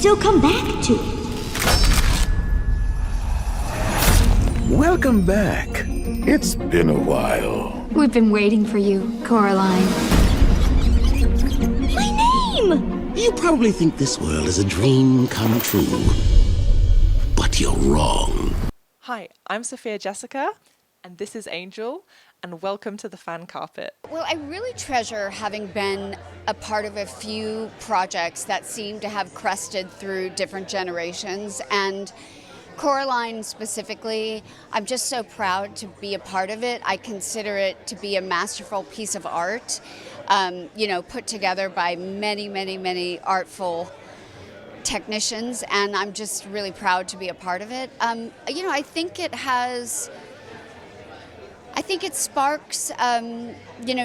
still come back to it. Welcome back. It's been a while. We've been waiting for you, Coraline. My name! You probably think this world is a dream come true. But you're wrong. Hi, I'm Sophia Jessica, and this is Angel, and welcome to the fan carpet. Well, I really treasure having been a part of a few projects that seem to have crested through different generations, and Coraline specifically, I'm just so proud to be a part of it. I consider it to be a masterful piece of art, put together by many, many, many artful technicians, and I'm just really proud to be a part of it. I think it sparks,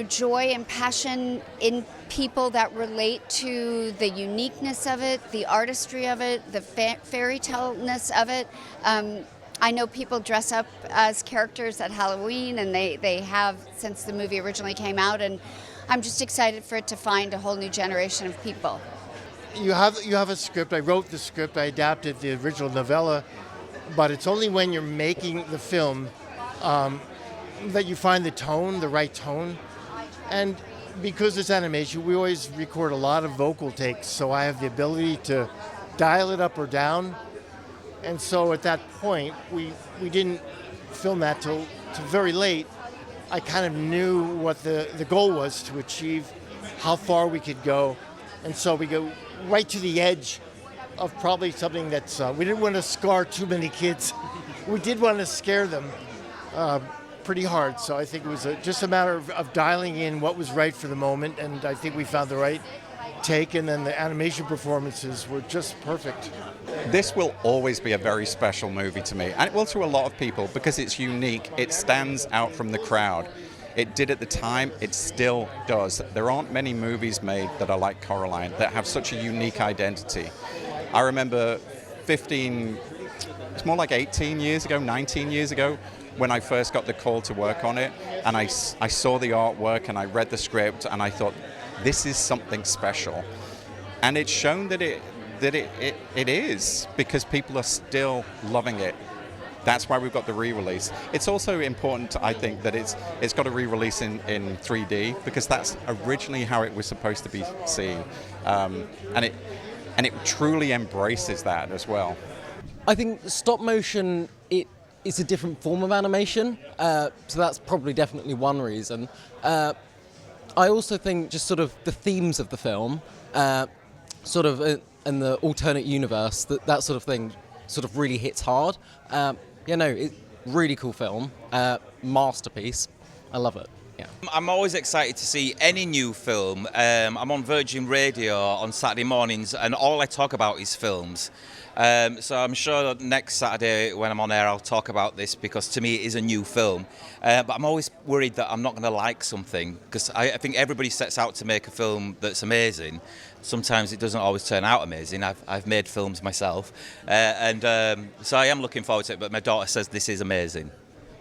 joy and passion in people that relate to the uniqueness of it, the artistry of it, the fairy tale-ness of it. I know people dress up as characters at Halloween, and they have since the movie originally came out, and I'm just excited for it to find a whole new generation of people. You have a script. I wrote the script. I adapted the original novella, but it's only when you're making the film that you find the right tone. And because it's animation, we always record a lot of vocal takes, so I have the ability to dial it up or down. And so at that point, we didn't film that till very late. I kind of knew what the goal was to achieve, how far we could go. And so we go right to the edge of probably something that's, we didn't want to scar too many kids. We did want to scare them pretty hard. So I think it was just a matter of dialing in what was right for the moment. And I think we found the right take. And then the animation performances were just perfect. This will always be a very special movie to me. And it will to a lot of people because it's unique. It stands out from the crowd. It did at the time, it still does. There aren't many movies made that are like Coraline, that have such a unique identity. I remember it's more like 18 years ago, 19 years ago, when I first got the call to work on it, and I saw the artwork and I read the script and I thought, this is something special. And it's shown that it is, because people are still loving it. That's why we've got the re-release. It's also important, I think, that it's got a re-release in 3D, because that's originally how it was supposed to be seen, and it truly embraces that as well. I think stop motion it's a different form of animation, so that's probably definitely one reason. I also think just sort of the themes of the film, sort of in the alternate universe, that sort of thing sort of really hits hard. Really cool film, masterpiece. I love it. Yeah. I'm always excited to see any new film. I'm on Virgin Radio on Saturday mornings, and all I talk about is films. So I'm sure next Saturday when I'm on air, I'll talk about this, because to me it is a new film. But I'm always worried that I'm not going to like something, because I think everybody sets out to make a film that's amazing. Sometimes it doesn't always turn out amazing. I've made films myself, so I am looking forward to it. But my daughter says this is amazing.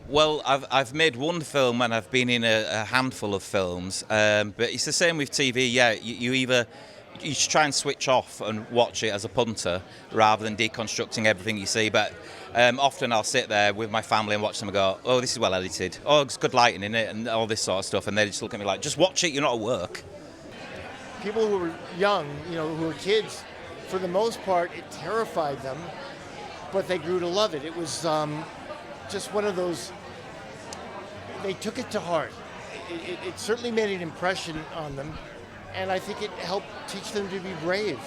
Well, I've made one film and I've been in a handful of films, but it's the same with TV. Yeah, you should try and switch off and watch it as a punter rather than deconstructing everything you see. But often I'll sit there with my family and watch them and go, oh, this is well edited. Oh, it's good lighting in it and all this sort of stuff. And they just look at me like, just watch it, you're not at work. People who were young, who were kids, for the most part, it terrified them, but they grew to love it. It was just one of those, they took it to heart. It certainly made an impression on them, and I think it helped teach them to be brave.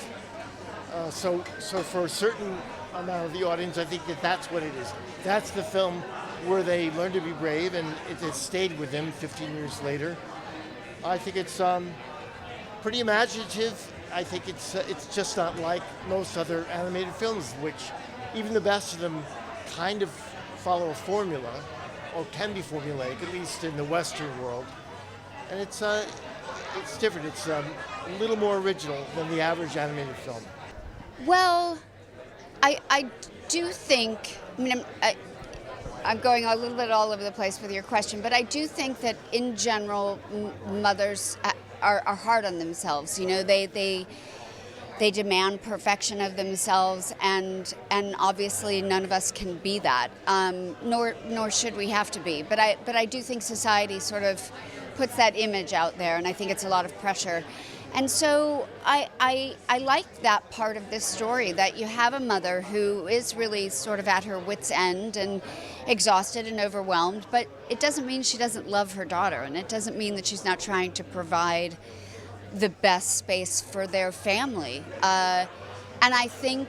So for a certain amount of the audience, I think that's what it is. That's the film where they learn to be brave, and it has stayed with them 15 years later. I think it's pretty imaginative. I think it's just not like most other animated films, which even the best of them kind of follow a formula, or can be formulaic, at least in the Western world. And it's different. It's a little more original than the average animated film. Well, I do think, I'm going a little bit all over the place with your question, but I do think that in general, mothers are hard on themselves. They they demand perfection of themselves, and obviously none of us can be that, nor should we have to be. But I do think society sort of puts that image out there, and I think it's a lot of pressure. And so I like that part of this story, that you have a mother who is really sort of at her wit's end and exhausted and overwhelmed, but it doesn't mean she doesn't love her daughter, and it doesn't mean that she's not trying to provide the best space for their family. And I think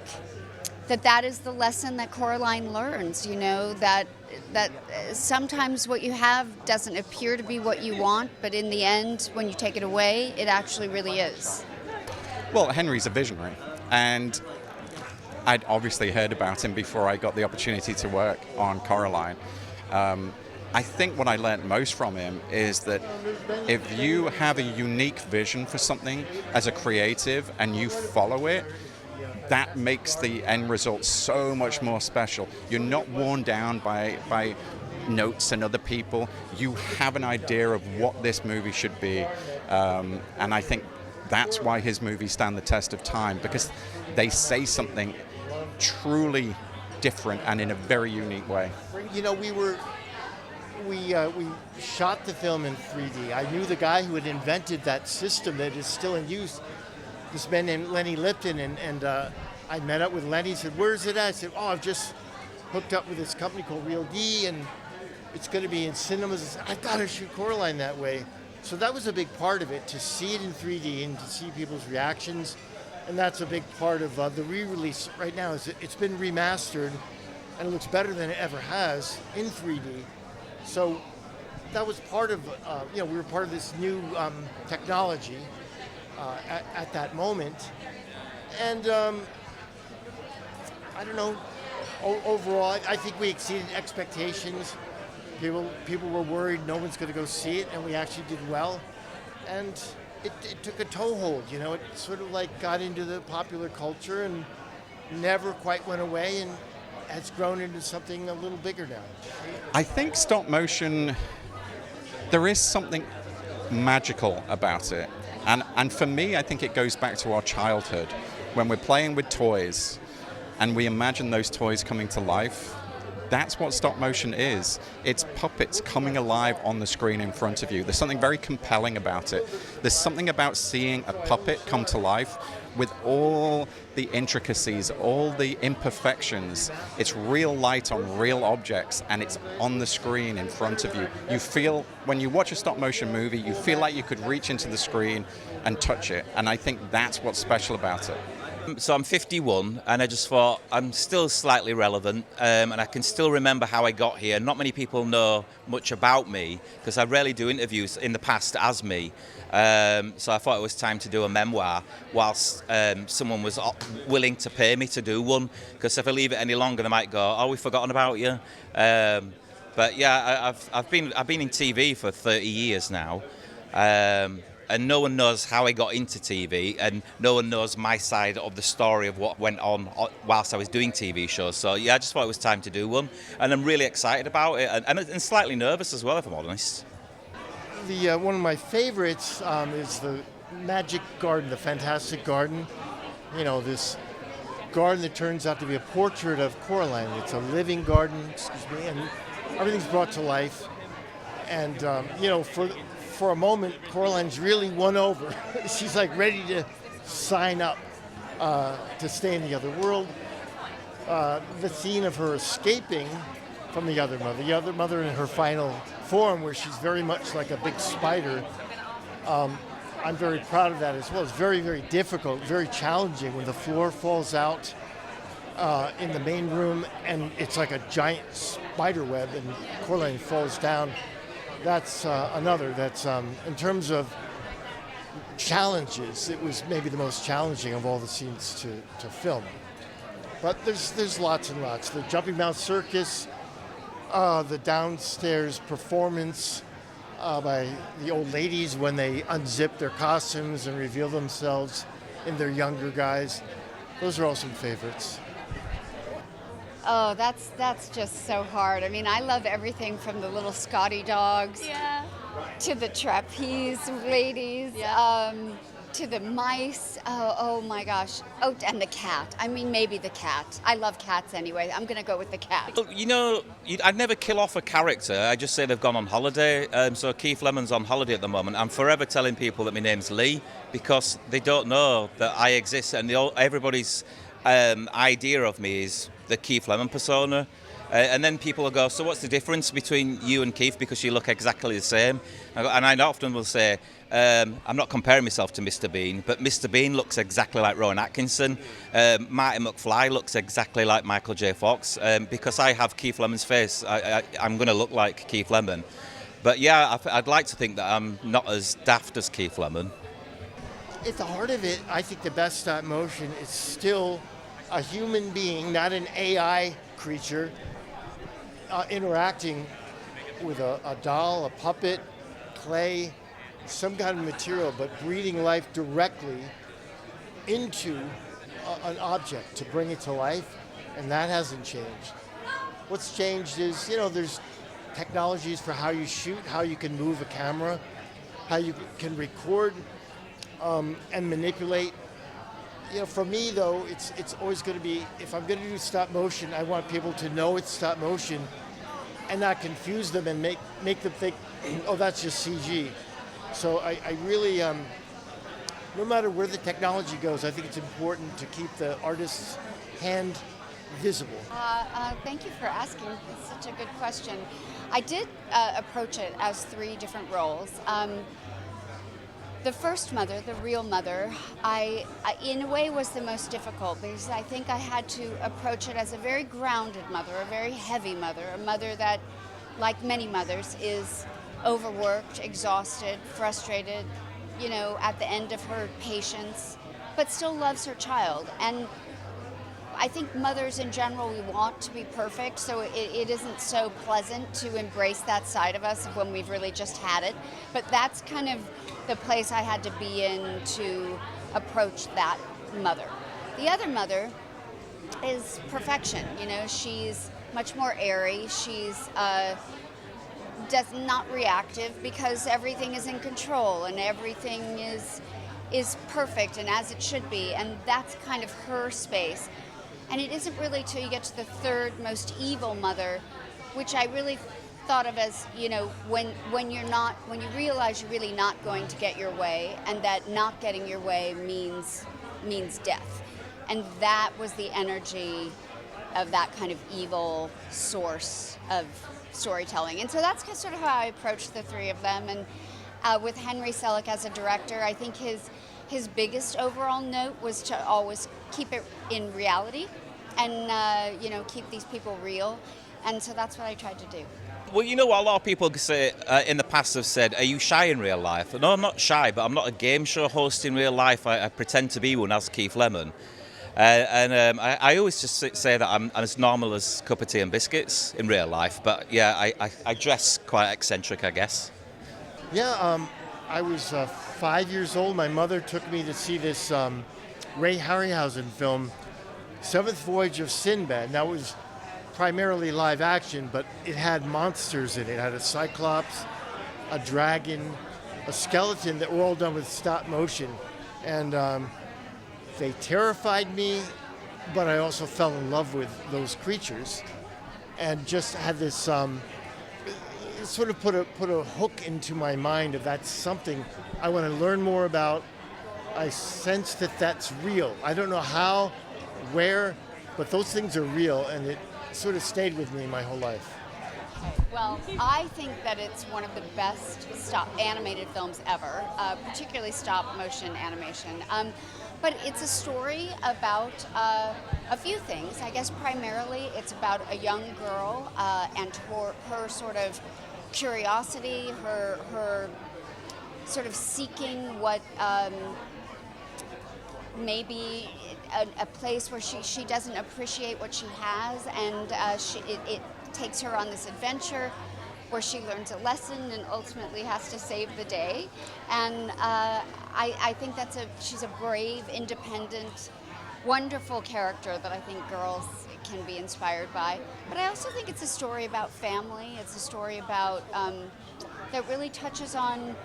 that is the lesson that Coraline learns, that sometimes what you have doesn't appear to be what you want, but in the end, when you take it away, it actually really is. Well, Henry's a visionary, and I'd obviously heard about him before I got the opportunity to work on Coraline. I think what I learned most from him is that if you have a unique vision for something as a creative and you follow it, that makes the end result so much more special. You're not worn down by notes and other people. You have an idea of what this movie should be, and I think that's why his movies stand the test of time, because they say something truly different and in a very unique way. We shot the film in 3D. I knew the guy who had invented that system that is still in use, this man named Lenny Lipton, and I met up with Lenny. He said, "Where's it at?" I said, "I've just hooked up with this company called Real D, and it's going to be in cinemas." I said, "I've got to shoot Coraline that way." So that was a big part of it, to see it in 3D and to see people's reactions. And that's a big part of the re-release right now. It's been remastered, and it looks better than it ever has in 3D. So that was part of, we were part of this new technology at that moment. And I don't know, overall, I think we exceeded expectations. People were worried no one's going to go see it, and we actually did well. And it took a toehold, it sort of like got into the popular culture and never quite went away, and has grown into something a little bigger now. I think stop motion, there is something magical about it. And for me, I think it goes back to our childhood, when we're playing with toys and we imagine those toys coming to life. That's what stop motion is. It's puppets coming alive on the screen in front of you. There's something very compelling about it. There's something about seeing a puppet come to life with all the intricacies, all the imperfections. It's real light on real objects, and it's on the screen in front of you. You feel, when you watch a stop motion movie, you feel like you could reach into the screen and touch it. And I think that's what's special about it. So I'm 51, and I just thought I'm still slightly relevant, and I can still remember how I got here. Not many people know much about me, because I rarely do interviews in the past as me. So I thought it was time to do a memoir, whilst someone was willing to pay me to do one, because if I leave it any longer, they might go, "Oh, we've forgotten about you." But yeah, I've been in TV for 30 years now. And no one knows how I got into TV, and no one knows my side of the story of what went on whilst I was doing TV shows. So yeah, I just thought it was time to do one, and I'm really excited about it, and slightly nervous as well, if I'm honest. One of my favorites is the Magic Garden, the Fantastic Garden. This garden that turns out to be a portrait of Coraline. It's a living garden, and everything's brought to life. And for a moment, Coraline's really won over. She's like ready to sign up to stay in the other world. The scene of her escaping from the other mother in her final form, where she's very much like a big spider. I'm very proud of that as well. It's very, very difficult, very challenging when the floor falls out in the main room and it's like a giant spider web and Coraline falls down. That's another. That's in terms of challenges, it was maybe the most challenging of all the scenes to film. But there's lots and lots. The Jumping Mouth Circus, the downstairs performance by the old ladies when they unzip their costumes and reveal themselves in their younger guys. Those are all some favorites. Oh, that's just so hard. I mean, I love everything from the little Scotty dogs to the trapeze ladies. To the mice, oh my gosh. Oh, and the cat. I mean, maybe the cat. I love cats anyway. I'm going to go with the cat. You know, I'd never kill off a character. I just say they've gone on holiday. So Keith Lemon's on holiday at the moment. I'm forever telling people that my name's Leigh because they don't know that I exist, and everybody's idea of me is the Keith Lemon persona. And then people will go, so what's the difference between you and Keith, because you look exactly the same? And I often will say, I'm not comparing myself to Mr. Bean, but Mr. Bean looks exactly like Rowan Atkinson. Marty McFly looks exactly like Michael J. Fox. Because I have Keith Lemon's face, I'm going to look like Keith Lemon. But yeah, I'd like to think that I'm not as daft as Keith Lemon. At the heart of it, I think the best stop motion is still a human being, not an AI creature, interacting with a doll, a puppet, clay, some kind of material, but breathing life directly into an object to bring it to life, and that hasn't changed. What's changed is, there's technologies for how you shoot, how you can move a camera, how you can record and manipulate. For me, though, it's always going to be, if I'm going to do stop motion, I want people to know it's stop motion and not confuse them and make them think, oh, that's just CG. So I really, no matter where the technology goes, I think it's important to keep the artist's hand visible. Thank you for asking. It's such a good question. I did approach it as 3 different roles. The first mother, the real mother, I in a way was the most difficult because I think I had to approach it as a very grounded mother, a very heavy mother, a mother that, like many mothers, is overworked, exhausted, frustrated, at the end of her patience, but still loves her child. And I think mothers in general, we want to be perfect, so it isn't so pleasant to embrace that side of us when we've really just had it. But that's kind of the place I had to be in to approach that mother. The other mother is perfection. She's much more airy. She's not reactive because everything is in control and everything is perfect and as it should be, and that's kind of her space. And it isn't really till you get to the third most evil mother, which I really thought of as, when you realize you're really not going to get your way, and that not getting your way means death. And that was the energy of that kind of evil source of storytelling. And so that's sort of how I approached the 3 of them. And with Henry Selick as a director, I think his biggest overall note was to always keep it in reality and, keep these people real. And so that's what I tried to do. Well, what a lot of people say in the past have said, are you shy in real life? No, I'm not shy, but I'm not a game show host in real life. I pretend to be one as Keith Lemon. I always just say that I'm as normal as cup of tea and biscuits in real life. But yeah, I dress quite eccentric, I guess. Yeah, I was 5 years old. My mother took me to see this Ray Harryhausen film, Seventh Voyage of Sinbad. Now, it was primarily live action, but it had monsters in it. It had a cyclops, a dragon, a skeleton that were all done with stop motion. And they terrified me, but I also fell in love with those creatures and just had this sort of put a hook into my mind of that's something I want to learn more about. I sense that that's real. I don't know how, where, but those things are real, and it sort of stayed with me my whole life. Well, I think that it's one of the best animated films ever, particularly stop motion animation. But it's a story about a few things. I guess primarily it's about a young girl and her sort of curiosity, her sort of seeking what maybe a place where she doesn't appreciate what she has, and it takes her on this adventure where she learns a lesson and ultimately has to save the day. And I think she's a brave, independent, wonderful character that I think girls can be inspired by. But I also think it's a story about family. It's a story about that really touches on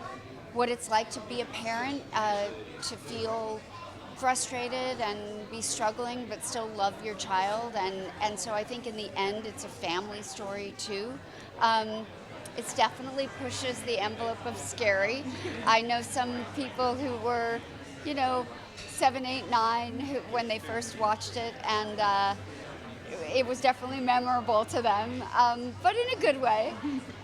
what it's like to be a parent, to feel frustrated and be struggling but still love your child, and so I think in the end it's a family story too. It definitely pushes the envelope of scary. I know some people who were, 7, 8, 9 when they first watched it, and it was definitely memorable to them, but in a good way.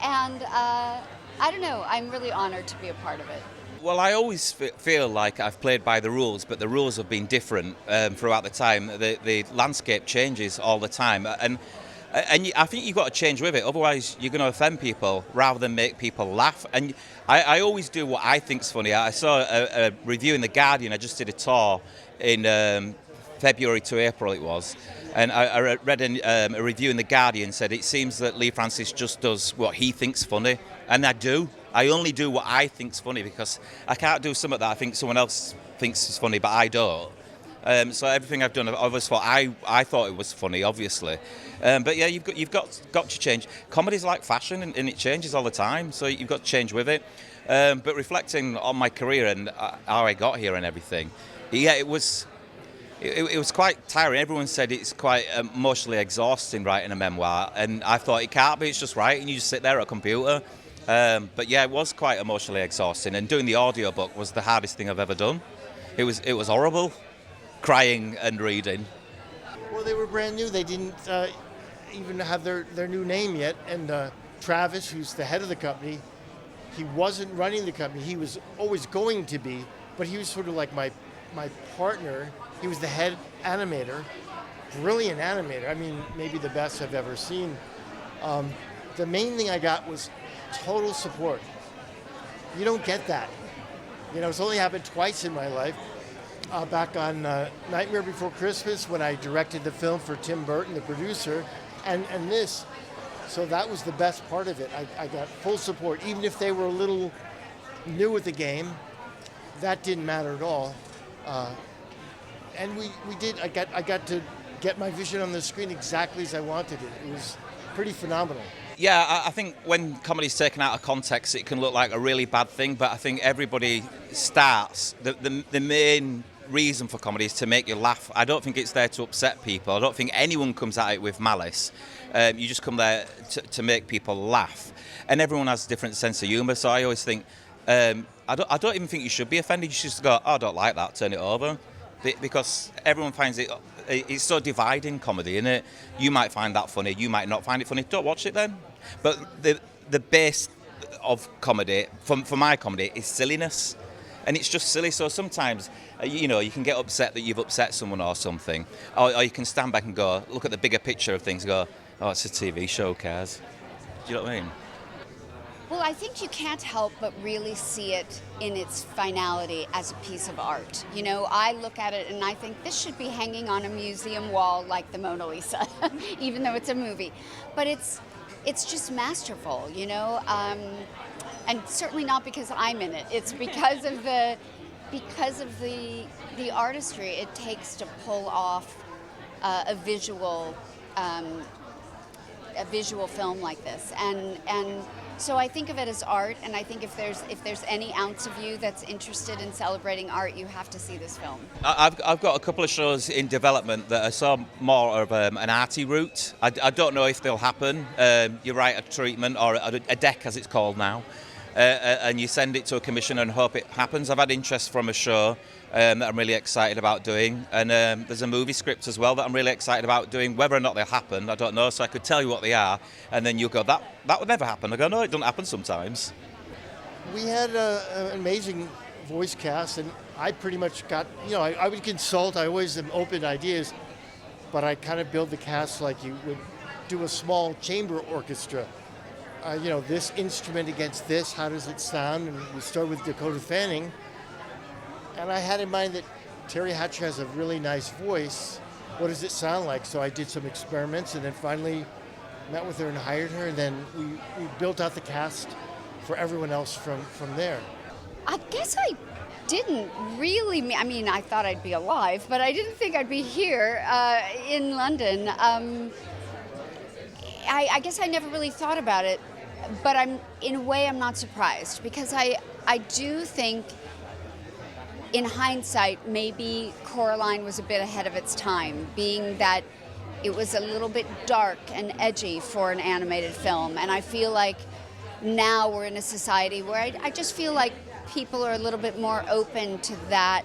And I don't know, I'm really honored to be a part of it. Well, I always feel like I've played by the rules, but the rules have been different throughout the time. The landscape changes all the time, and I think you've got to change with it, otherwise you're going to offend people rather than make people laugh. And I always do what I think's funny. I saw a review in The Guardian. I just did a tour in February to April it was, and I read a review in The Guardian said it seems that Leigh Francis just does what he thinks funny, and I do. I only do what I think's funny, because I can't do something that I think someone else thinks is funny, but I don't. So everything I've done, I've always thought I thought it was funny, obviously. But yeah, you've got to change. Comedy's like fashion, and it changes all the time. So you've got to change with it. But reflecting on my career and how I got here and everything, yeah, it was quite tiring. Everyone said it's quite emotionally exhausting writing a memoir, and I thought it can't be. It's just writing. You just sit there at a computer. But yeah, it was quite emotionally exhausting. And doing the audiobook was the hardest thing I've ever done. It was horrible. Crying and reading. Well, they were brand new. They didn't even have their new name yet. And Travis, who's the head of the company, he wasn't running the company. He was always going to be, but he was sort of like my partner. He was the head animator, brilliant animator. I mean, maybe the best I've ever seen. The main thing I got was total support. You don't get that. It's only happened twice in my life. Back on Nightmare Before Christmas, when I directed the film for Tim Burton, the producer, and this. So that was the best part of it. I got full support. Even if they were a little new at the game, that didn't matter at all. And we did. I got to get my vision on the screen exactly as I wanted it. It was pretty phenomenal. Yeah, I think when comedy's taken out of context, it can look like a really bad thing, but I think everybody starts. The main reason for comedy is to make you laugh. I don't think it's there to upset people. I don't think anyone comes at it with malice. You just come there to make people laugh. And everyone has a different sense of humour, so I always think, I don't even think you should be offended. You should just go, oh, I don't like that, turn it over. Because everyone finds it's so dividing, comedy, isn't it? You might find that funny, you might not find it funny. Don't watch it then. But the base of comedy, for my comedy, is silliness. And it's just silly. So sometimes, you can get upset that you've upset someone or something. Or you can stand back and go, look at the bigger picture of things and go, oh, it's a TV show, who cares? Do you know what I mean? Well, I think you can't help but really see it in its finality as a piece of art. I look at it and I think this should be hanging on a museum wall like the Mona Lisa, even though it's a movie. But it's just masterful, and certainly not because I'm in it. It's because of the artistry it takes to pull off a visual film like this, and so I think of it as art, and I think if there's any ounce of you that's interested in celebrating art, you have to see this film. I've got a couple of shows in development that are so more of an arty route. I don't know if they'll happen. You write a treatment or a deck, as it's called now, and you send it to a commissioner and hope it happens. I've had interest from a show that I'm really excited about doing, and there's a movie script as well that I'm really excited about doing. Whether or not they'll happen, I don't know, so I could tell you what they are, and then you'll go, that would never happen. I go, no, it doesn't happen sometimes. We had an amazing voice cast, and I pretty much got, I would consult. I always am open to ideas, but I kind of build the cast like you would do a small chamber orchestra. This instrument against this, how does it sound? And we start with Dakota Fanning. And I had in mind that Teri Hatcher has a really nice voice. What does it sound like? So I did some experiments and then finally met with her and hired her. And then we built out the cast for everyone else from there. I guess I didn't really, I thought I'd be alive, but I didn't think I'd be here in London. I guess I never really thought about it, but in a way I'm not surprised, because I do think, in hindsight, maybe Coraline was a bit ahead of its time, being that it was a little bit dark and edgy for an animated film. And I feel like now we're in a society where I just feel like people are a little bit more open to that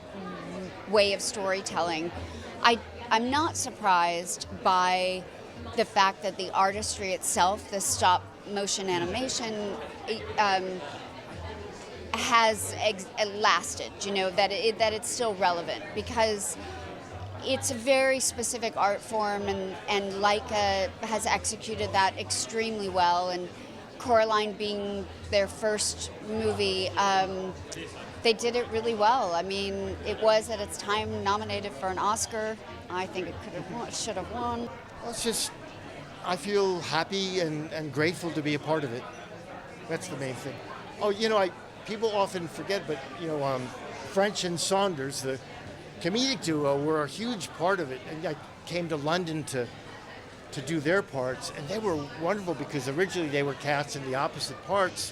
way of storytelling. I'm not surprised by the fact that the artistry itself, the stop motion animation, has lasted, that it's still relevant, because it's a very specific art form, and Laika has executed that extremely well. And Coraline being their first movie, they did it really well. I mean, it was at its time nominated for an Oscar. I think it should have won. Well, it's just, I feel happy and grateful to be a part of it. That's the main thing. Oh, people often forget, but French and Saunders, the comedic duo, were a huge part of it. And I came to London to do their parts, and they were wonderful because originally they were cast in the opposite parts,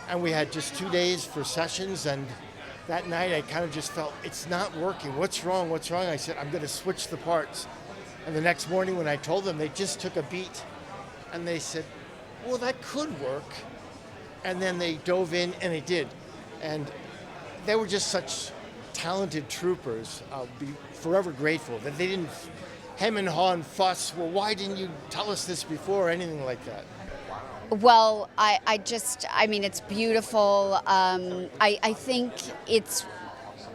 and we had just 2 days for sessions, and that night I kind of just felt, it's not working. What's wrong? I said, I'm going to switch the parts. And the next morning when I told them, they just took a beat, and they said, well, that could work. And then they dove in, and it did. And they were just such talented troopers. I'll be forever grateful that they didn't hem and haw and fuss, well, why didn't you tell us this before, or anything like that. Well, I mean, it's beautiful. I think it's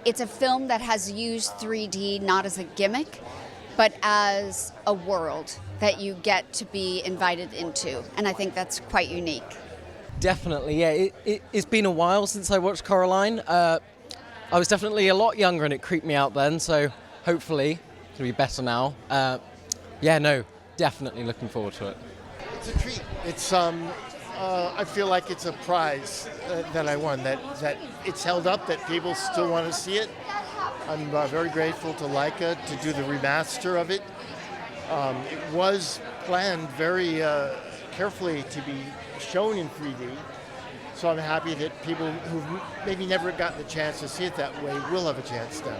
a film that has used 3D not as a gimmick, but as a world that you get to be invited into. And I think that's quite unique. Definitely, yeah. It's been a while since I watched Coraline. I was definitely a lot younger and it creeped me out then, so hopefully it'll be better now. Definitely looking forward to it. It's a treat. It's I feel like it's a prize that I won, that it's held up, that people still want to see it. I'm very grateful to Laika to do the remaster of it. It was planned very carefully to be shown in 3D, so I'm happy that people who've maybe never gotten the chance to see it that way will have a chance now.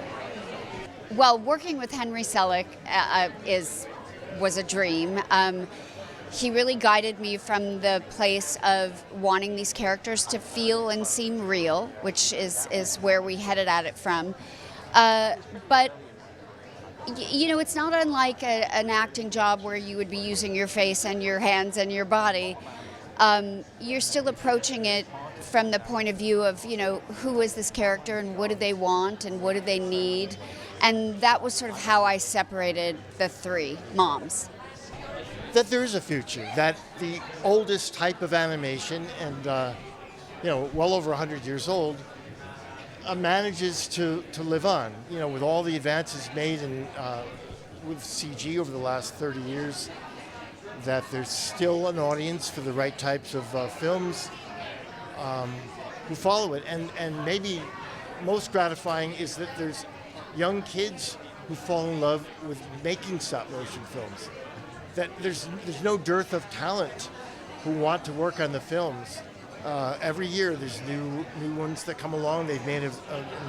Well, working with Henry Selick was a dream. He really guided me from the place of wanting these characters to feel and seem real, which is where we headed at it from. But it's not unlike an acting job where you would be using your face and your hands and your body. You're still approaching it from the point of view of, who is this character and what do they want and what do they need? And that was sort of how I separated the three moms. That there is a future, that the oldest type of animation, and well over 100 years old, manages to live on. With all the advances made with CG over the last 30 years, that there's still an audience for the right types of films who follow it. And maybe most gratifying is that there's young kids who fall in love with making stop motion films. That there's no dearth of talent who want to work on the films. Every year there's new ones that come along. They've made an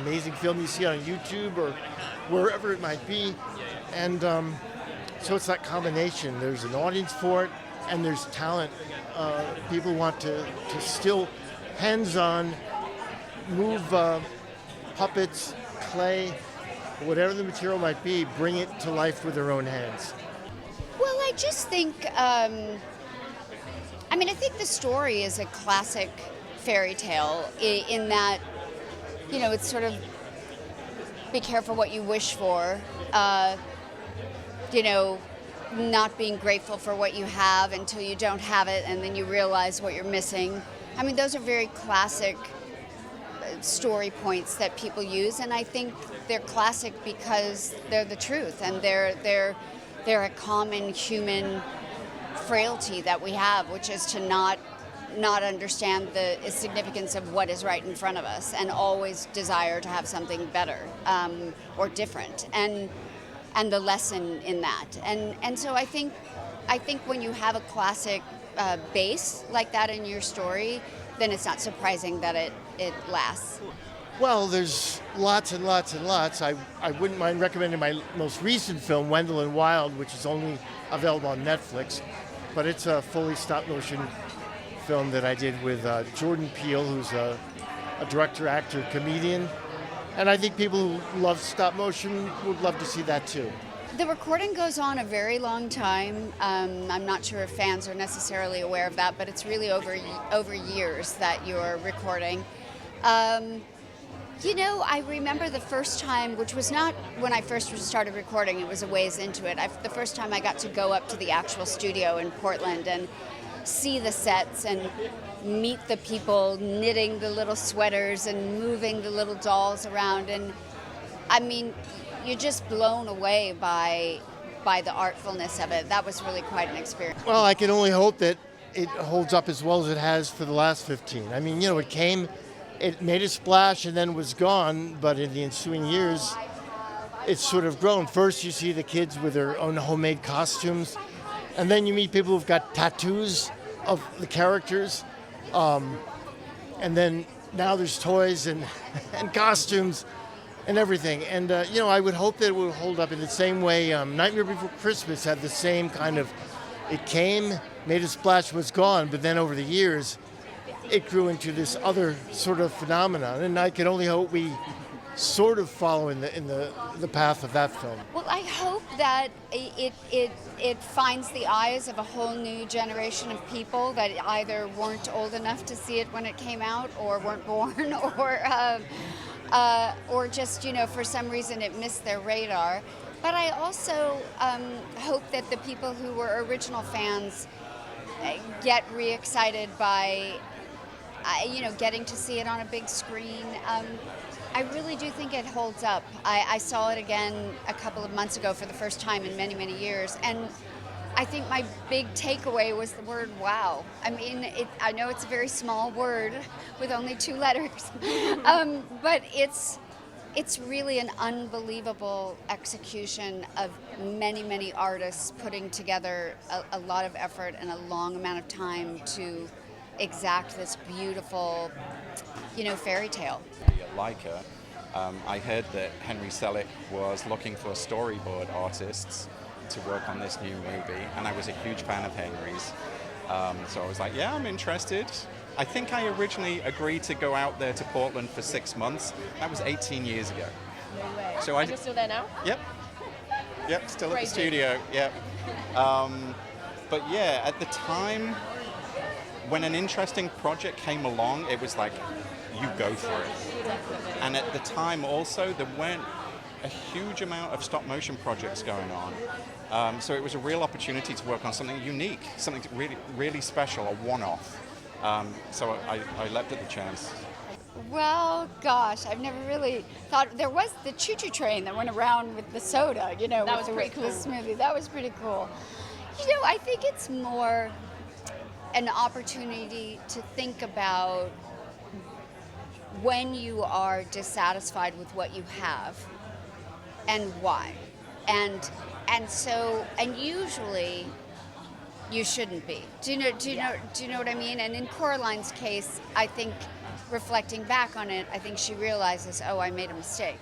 amazing film you see on YouTube or wherever it might be. And so it's that combination. There's an audience for it and there's talent. People want to still hands-on move puppets, clay, whatever the material might be, bring it to life with their own hands. Well, I just think, I think the story is a classic fairy tale in that, it's sort of be careful what you wish for, not being grateful for what you have until you don't have it and then you realize what you're missing. I mean, those are very classic story points that people use, and I think they're classic because they're the truth and they're a common human frailty that we have, which is to not understand the significance of what is right in front of us and always desire to have something better or different, and the lesson in that. And so I think when you have a classic base like that in your story, then it's not surprising that it lasts? Well, there's lots and lots and lots. I wouldn't mind recommending my most recent film, Wendell and Wild, which is only available on Netflix. But it's a fully stop-motion film that I did with Jordan Peele, who's a director, actor, comedian. And I think people who love stop-motion would love to see that too. The recording goes on a very long time. I'm not sure if fans are necessarily aware of that, but it's really over years that you're recording. You know, I remember the first time, which was not when I first started recording, it was a ways into it. The first time I got to go up to the actual studio in Portland and see the sets and meet the people knitting the little sweaters and moving the little dolls around. And I mean, you're just blown away by the artfulness of it. That was really quite an experience. Well, I can only hope that it holds up as well as it has for the last 15. I mean, you know, it made a splash and then was gone, but in the ensuing years, it's sort of grown. First, you see the kids with their own homemade costumes, and then you meet people who've got tattoos of the characters, and then now there's toys and costumes and everything. And, you know, I would hope that it would hold up in the same way Nightmare Before Christmas had the same kind of, it came, made a splash, was gone, but then over the years, it grew into this other sort of phenomenon, and I can only hope we sort of follow in the path of that film. Well, I hope that it finds the eyes of a whole new generation of people that either weren't old enough to see it when it came out, or weren't born, or just, you know, for some reason it missed their radar. But I also hope that the people who were original fans get re-excited by getting to see it on a big screen. I really do think it holds up. I saw it again a couple of months ago for the first time in many, many years, and I think my big takeaway was the word wow. I mean, I know it's a very small word with only 2 letters, but it's really an unbelievable execution of many, many artists putting together a lot of effort and a long amount of time to exact this beautiful, fairy tale. Laika, I heard that Henry Selick was looking for storyboard artists to work on this new movie, and I was a huge fan of Henry's. So I was like, yeah, I'm interested. I think I originally agreed to go out there to Portland for 6 months. That was 18 years ago. No way. So Are you still there now? Yep, still at the studio, yep. But yeah, at the time, when an interesting project came along, it was like, you go for it. And at the time also, there weren't a huge amount of stop motion projects going on. So it was a real opportunity to work on something unique, something really, really special, a one-off. So I leapt at the chance. Well, gosh, I've never really thought. There was the choo-choo train that went around with the soda, that was pretty cool. The smoothie. That was pretty cool. I think it's more an opportunity to think about when you are dissatisfied with what you have and why. And usually you shouldn't be. Do you know what I mean? And in Coraline's case, I think reflecting back on it, I think she realizes, oh, I made a mistake.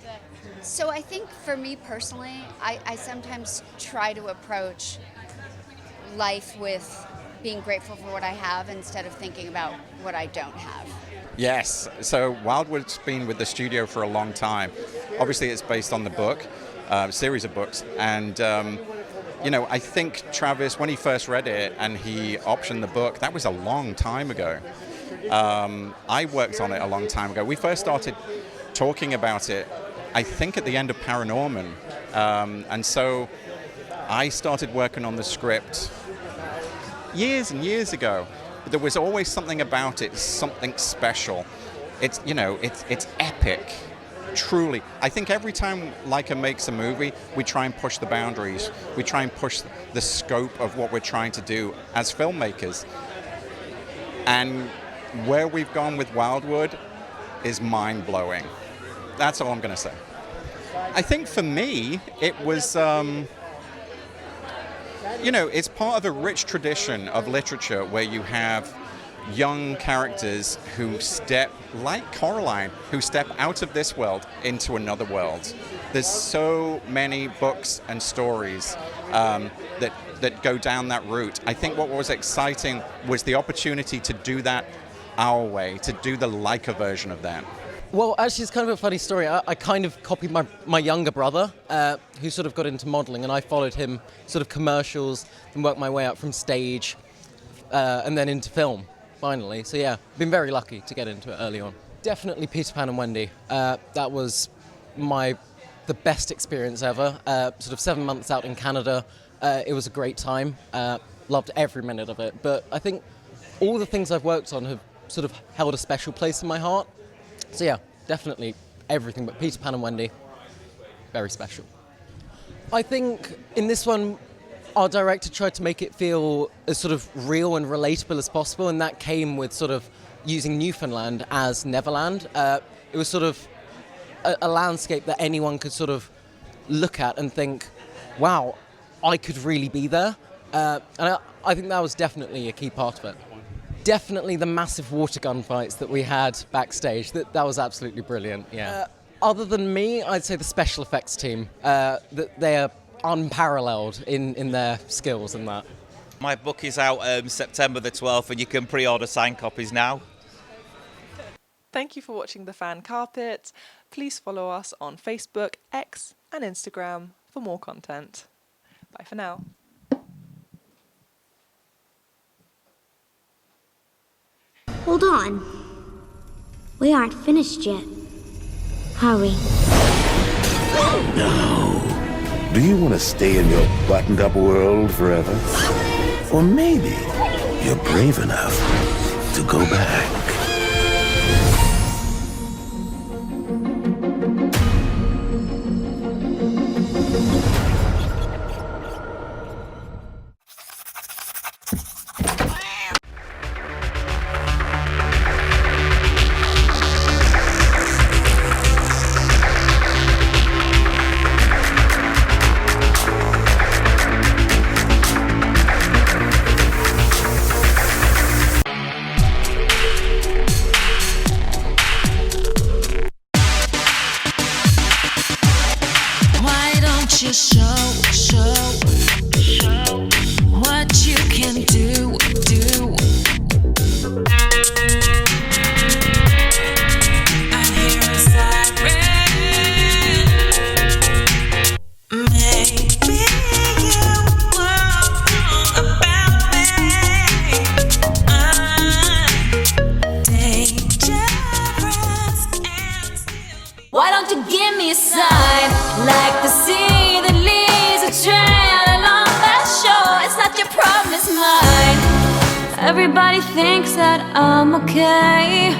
So I think for me personally, I sometimes try to approach life with being grateful for what I have instead of thinking about what I don't have. Yes, so Wildwood's been with the studio for a long time. Obviously it's based on the book, series of books, and I think Travis, when he first read it and he optioned the book, that was a long time ago. I worked on it a long time ago. We first started talking about it, I think, at the end of Paranorman, and so I started working on the script years and years ago. But there was always something about it, something special. It's epic, truly. I think every time Laika makes a movie, we try and push the boundaries. We try and push the scope of what we're trying to do as filmmakers. And where we've gone with Wildwood is mind-blowing. That's all I'm going to say. I think for me, it was... it's part of a rich tradition of literature where you have young characters who step, like Coraline, who step out of this world into another world. There's so many books and stories that go down that route. I think what was exciting was the opportunity to do that our way, to do the Laika version of that. Well, actually, it's kind of a funny story. I kind of copied my younger brother, who sort of got into modelling, and I followed him sort of commercials and worked my way up from stage and then into film, finally. So yeah, been very lucky to get into it early on. Definitely Peter Pan and Wendy. That was the best experience ever. Sort of 7 months out in Canada. It was a great time. Loved every minute of it. But I think all the things I've worked on have sort of held a special place in my heart. So yeah, definitely everything but Peter Pan and Wendy, very special. I think in this one, our director tried to make it feel as sort of real and relatable as possible, and that came with sort of using Newfoundland as Neverland. It was sort of a landscape that anyone could sort of look at and think, wow, I could really be there. And I think that was definitely a key part of it. Definitely the massive water gun fights that we had backstage. That was absolutely brilliant, yeah. Other than me, I'd say the special effects team. That they are unparalleled in their skills and that. My book is out September the 12th, and you can pre-order signed copies now. Thank you for watching The Fan Carpet. Please follow us on Facebook, X and Instagram for more content. Bye for now. Hold on. We aren't finished yet, are we? No. Do you want to stay in your buttoned-up world forever? Or maybe you're brave enough to go back. What you can do. I hear a siren. Maybe you were wrong about me. I'm dangerous and still. Why don't you give me a sign, like the sea that leads a trail along that shore? It's not your problem, it's mine. Everybody thinks that I'm okay.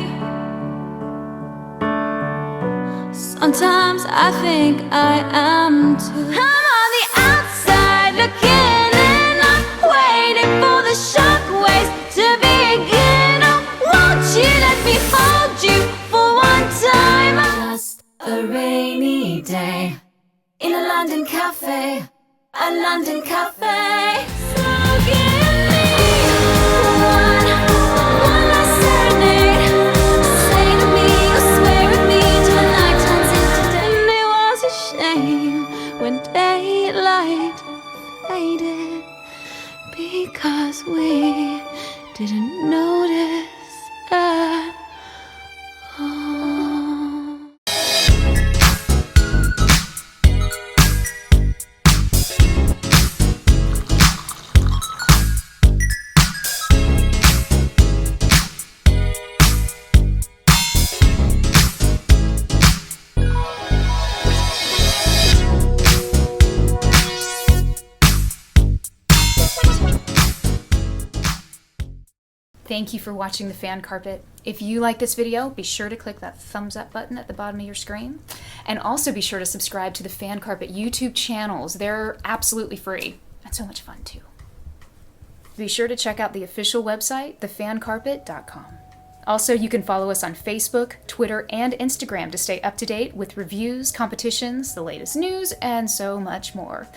Sometimes I think I am too. I'm on the outside looking in, I'm waiting for the shockwaves to begin. Oh, won't you let me hold you for one time? Just a rainy day in a London cafe, a London cafe. So give me one last serenade. Say to me, or swear at me till the night turns into day. And it was a shame when daylight faded, because we didn't notice at all. Thank you for watching The Fan Carpet. If you like this video, be sure to click that thumbs up button at the bottom of your screen. And also be sure to subscribe to the Fan Carpet YouTube channels. They're absolutely free and so much fun too. Be sure to check out the official website, thefancarpet.com. Also, you can follow us on Facebook, Twitter, and Instagram to stay up to date with reviews, competitions, the latest news, and so much more.